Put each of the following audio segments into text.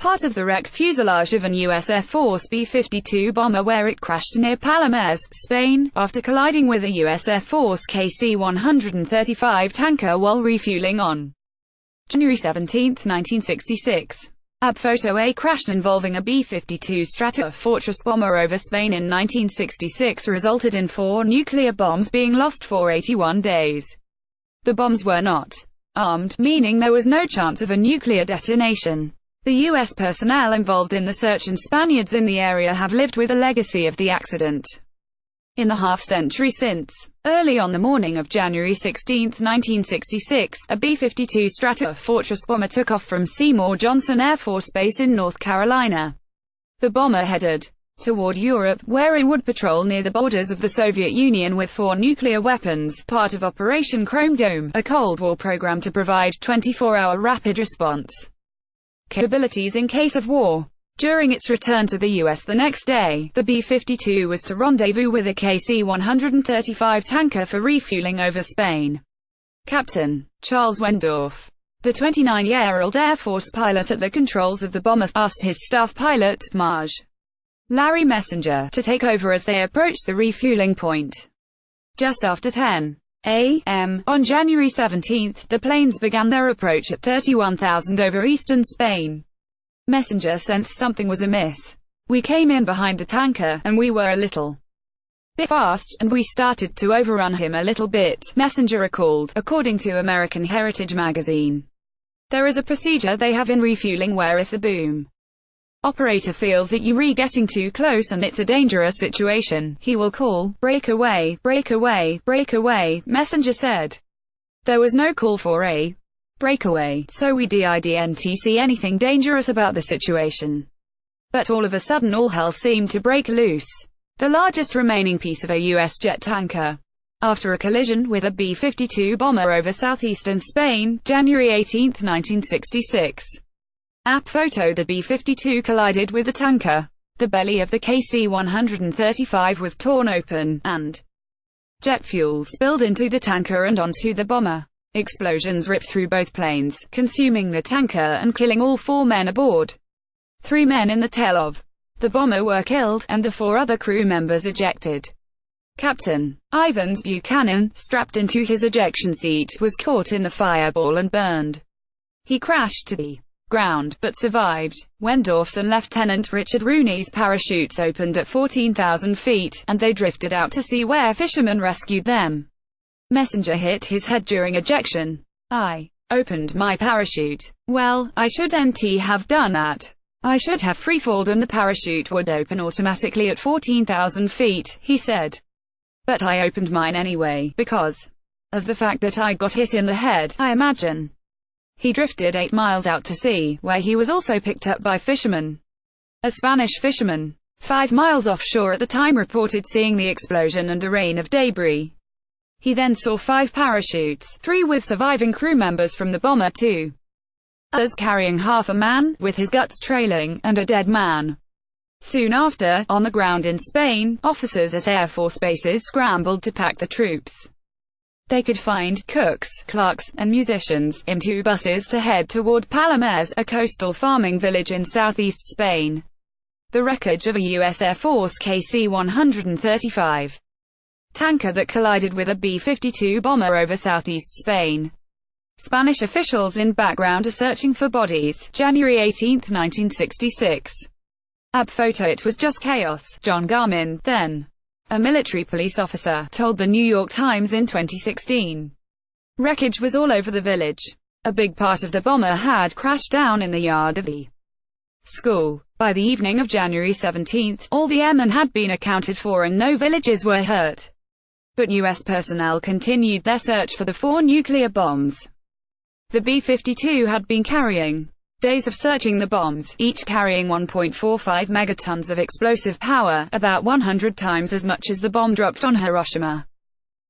part of the wrecked fuselage of an US Air Force B52 bomber where it crashed near Palomares, Spain, after colliding with a US Air Force KC135 tanker while refueling on January 17, 1966. AB Photo A crash involving a B52 Stratofortress bomber over Spain in 1966 resulted in 4 nuclear bombs being lost for 81 days. The bombs were not armed, meaning there was no chance of a nuclear detonation. The U.S. personnel involved in the search and Spaniards in the area have lived with the legacy of the accident in the half-century since. Early on the morning of January 16, 1966, a B-52 Stratofortress bomber took off from Seymour Johnson Air Force Base in North Carolina. The bomber headed toward Europe, where it would patrol near the borders of the Soviet Union with 4 nuclear weapons, part of Operation Chrome Dome, a Cold War program to provide 24-hour rapid response capabilities in case of war. During its return to the U.S. the next day, the B-52 was to rendezvous with a KC-135 tanker for refueling over Spain. Captain Charles Wendorf, the 29-year-old Air Force pilot at the controls of the bomber, asked his staff pilot, Maj. Larry Messenger, to take over as they approached the refueling point. Just after 10 a.m. on January 17, the planes began their approach at 31,000 over eastern Spain. Messenger sensed something was amiss. "We came in behind the tanker, and we were a little bit fast, and we started to overrun him a little bit," Messenger recalled, according to American Heritage magazine. "There is a procedure they have in refueling where if the boom operator feels that you're getting too close and it's a dangerous situation, he will call, 'Break away, break away, break away,'" Messenger said. There was no call for a breakaway, so we didn't see anything dangerous about the situation. But all of a sudden all hell seemed to break loose. The largest remaining piece of a U.S. jet tanker. After a collision with a B-52 bomber over southeastern Spain, January 18, 1966. AB photo: the B-52 collided with the tanker. The belly of the KC-135 was torn open, and jet fuel spilled into the tanker and onto the bomber. Explosions ripped through both planes, consuming the tanker and killing all 4 men aboard. 3 men in the tail of the bomber were killed, and the 4 other crew members ejected. Captain Ivans Buchanan, strapped into his ejection seat, was caught in the fireball and burned. He crashed to the ground, but survived. Wendorf's and Lieutenant Richard Rooney's parachutes opened at 14,000 feet, and they drifted out to sea where fishermen rescued them. Messenger hit his head during ejection. "I opened my parachute. Well, I shouldn't have done that. I should have freefalled and the parachute would open automatically at 14,000 feet, he said. But I opened mine anyway, because of the fact that I got hit in the head, I imagine." He drifted 8 miles out to sea, where he was also picked up by fishermen. A Spanish fisherman, 5 miles offshore at the time, reported seeing the explosion and a rain of debris. He then saw 5 parachutes, 3 with surviving crew members from the bomber, 2 others carrying half a man, with his guts trailing, and a dead man. Soon after, on the ground in Spain, officers at Air Force bases scrambled to pack the troops they could find, cooks, clerks, and musicians, into buses to head toward Palomares, a coastal farming village in southeast Spain. The wreckage of a US Air Force KC-135 tanker that collided with a B-52 bomber over southeast Spain. Spanish officials in background are searching for bodies. January 18, 1966. AB photo: it was just chaos, John Garmin, then a military police officer, told the New York Times in 2016. Wreckage was all over the village. A big part of the bomber had crashed down in the yard of the school. By the evening of January 17, all the airmen had been accounted for and no villages were hurt. But U.S. personnel continued their search for the 4 nuclear bombs the B-52 had been carrying. Days of searching the bombs, each carrying 1.45 megatons of explosive power, about 100 times as much as the bomb dropped on Hiroshima,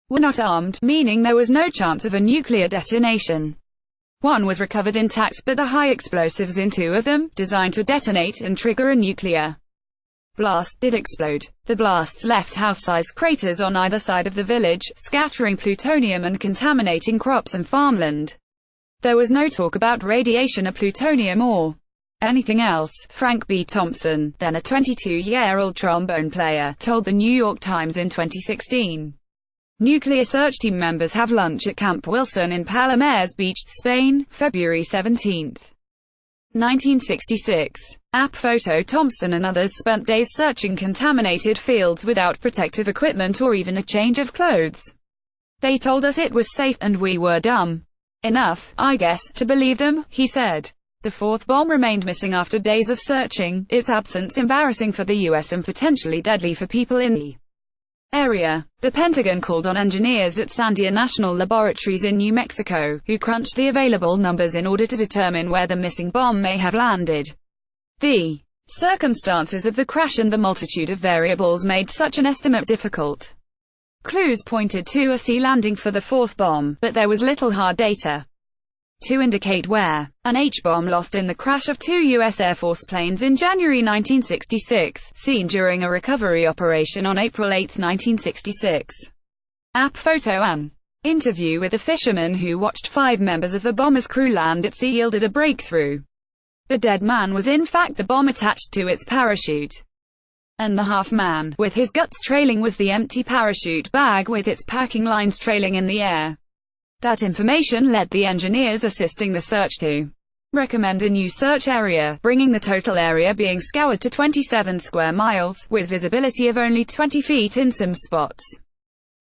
were not armed, meaning there was no chance of a nuclear detonation. 1 was recovered intact, but the high explosives in 2 of them, designed to detonate and trigger a nuclear blast, did explode. The blasts left house-sized craters on either side of the village, scattering plutonium and contaminating crops and farmland. There was no talk about radiation or plutonium or anything else. Frank B. Thompson, then a 22-year-old trombone player, told the New York Times in 2016. Nuclear search team members have lunch at Camp Wilson in Palomares Beach, Spain, February 17, 1966. App photo. Thompson and others spent days searching contaminated fields without protective equipment or even a change of clothes. They told us it was safe, and we were dumb enough, I guess, to believe them, he said. The fourth bomb remained missing after days of searching, its absence embarrassing for the U.S. and potentially deadly for people in the area. The Pentagon called on engineers at Sandia National Laboratories in New Mexico, who crunched the available numbers in order to determine where the missing bomb may have landed. The circumstances of the crash and the multitude of variables made such an estimate difficult. Clues pointed to a sea landing for the fourth bomb, but there was little hard data to indicate where. An H-bomb lost in the crash of two U.S. Air Force planes in January 1966, seen during a recovery operation on April 8, 1966. App photo. An interview with a fisherman who watched 5 members of the bomber's crew land at sea yielded a breakthrough. The dead man was in fact the bomb attached to its parachute, and the half-man, with his guts trailing, was the empty parachute bag with its packing lines trailing in the air. That information led the engineers assisting the search to recommend a new search area, bringing the total area being scoured to 27 square miles, with visibility of only 20 feet in some spots.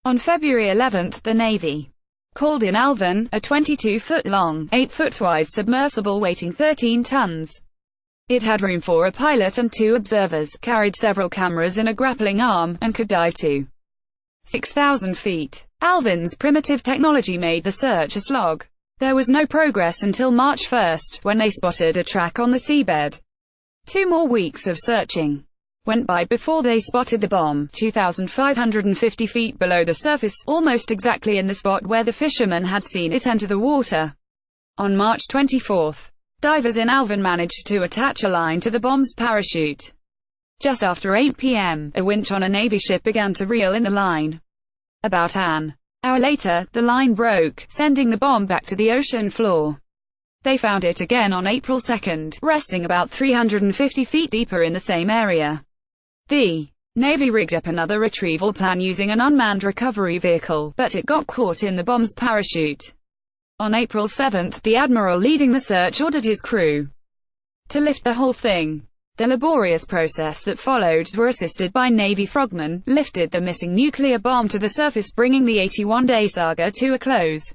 On February 11, the Navy called in Alvin, a 22-foot-long, 8-foot-wide submersible weighing 13 tons. It had room for a pilot and 2 observers, carried several cameras and a grappling arm, and could dive to 6,000 feet. Alvin's primitive technology made the search a slog. There was no progress until March 1, when they spotted a track on the seabed. 2 more weeks of searching went by before they spotted the bomb, 2,550 feet below the surface, almost exactly in the spot where the fisherman had seen it enter the water. On March 24, divers in Alvin managed to attach a line to the bomb's parachute. Just after 8 p.m., a winch on a Navy ship began to reel in the line. About an hour later, the line broke, sending the bomb back to the ocean floor. They found it again on April 2, resting about 350 feet deeper in the same area. The Navy rigged up another retrieval plan using an unmanned recovery vehicle, but it got caught in the bomb's parachute. On April 7, the admiral leading the search ordered his crew to lift the whole thing. The laborious process that followed, were assisted by Navy frogmen, lifted the missing nuclear bomb to the surface, bringing the 81-day saga to a close.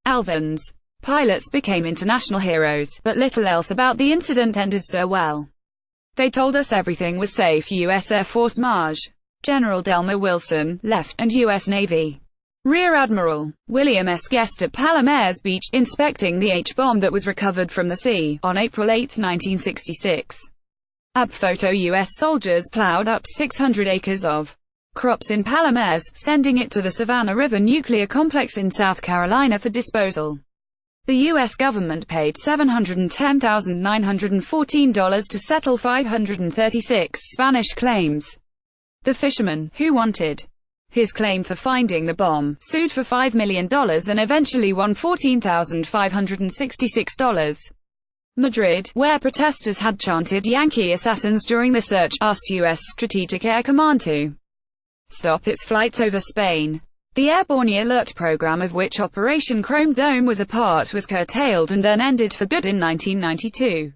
Alvin's pilots became international heroes, but little else about the incident ended so well. They told us everything was safe. US Air Force Maj. General Delmer Wilson, left, and U.S. Navy Rear Admiral William S. Guest at Palomares Beach, inspecting the H-bomb that was recovered from the sea, on April 8, 1966. App photo. U.S. soldiers plowed up 600 acres of crops in Palomares, sending it to the Savannah River Nuclear Complex in South Carolina for disposal. The U.S. government paid $710,914 to settle 536 Spanish claims. The fisherman, who wanted his claim for finding the bomb, sued for $5 million and eventually won $14,566. Madrid, where protesters had chanted "Yankee assassins" during the search, asked U.S. Strategic Air Command to stop its flights over Spain. The airborne alert program, of which Operation Chrome Dome was a part, was curtailed and then ended for good in 1992.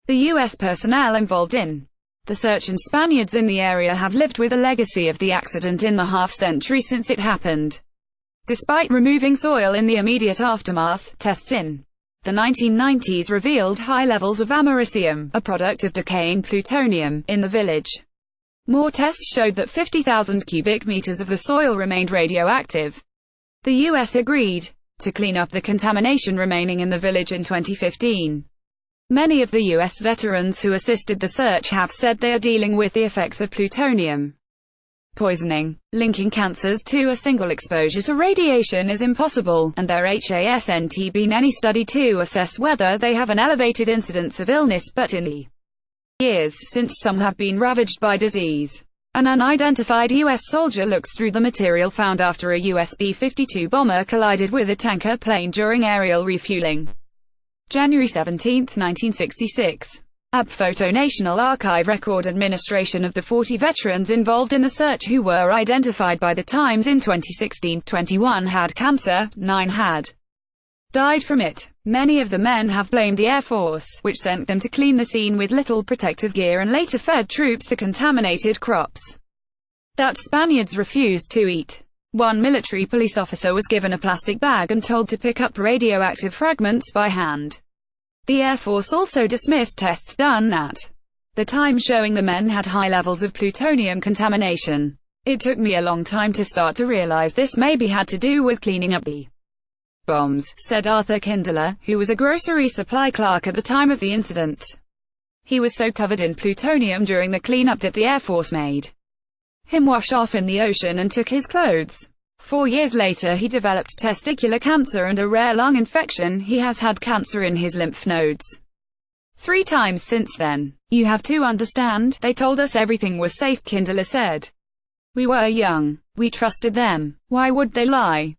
The U.S. personnel involved in the search and Spaniards in the area have lived with the legacy of the accident in the half-century since it happened. Despite removing soil in the immediate aftermath, tests in the 1990s revealed high levels of americium, a product of decaying plutonium, in the village. More tests showed that 50,000 cubic meters of the soil remained radioactive. The U.S. agreed to clean up the contamination remaining in the village in 2015. Many of the U.S. veterans who assisted the search have said they are dealing with the effects of plutonium poisoning. Linking cancers to a single exposure to radiation is impossible, and there hasn't been any study to assess whether they have an elevated incidence of illness, but in the years since some have been ravaged by disease. An unidentified U.S. soldier looks through the material found after a US B52 bomber collided with a tanker plane during aerial refueling. January 17, 1966. Photo National Archive record administration of the 40 veterans involved in the search who were identified by the Times in 2016. 21 had cancer, 9 had died from it. Many of the men have blamed the Air Force, which sent them to clean the scene with little protective gear and later fed troops the contaminated crops that Spaniards refused to eat. One military police officer was given a plastic bag and told to pick up radioactive fragments by hand. The Air Force also dismissed tests done at the time showing the men had high levels of plutonium contamination. It took me a long time to start to realize this maybe had to do with cleaning up the bombs, said Arthur Kindler, who was a grocery supply clerk at the time of the incident. He was so covered in plutonium during the cleanup that the Air Force made him wash off in the ocean and took his clothes. 4 years later he developed testicular cancer and a rare lung infection. He has had cancer in his lymph nodes 3 times since then. You have to understand, they told us everything was safe, Kindler said. We were young. We trusted them. Why would they lie?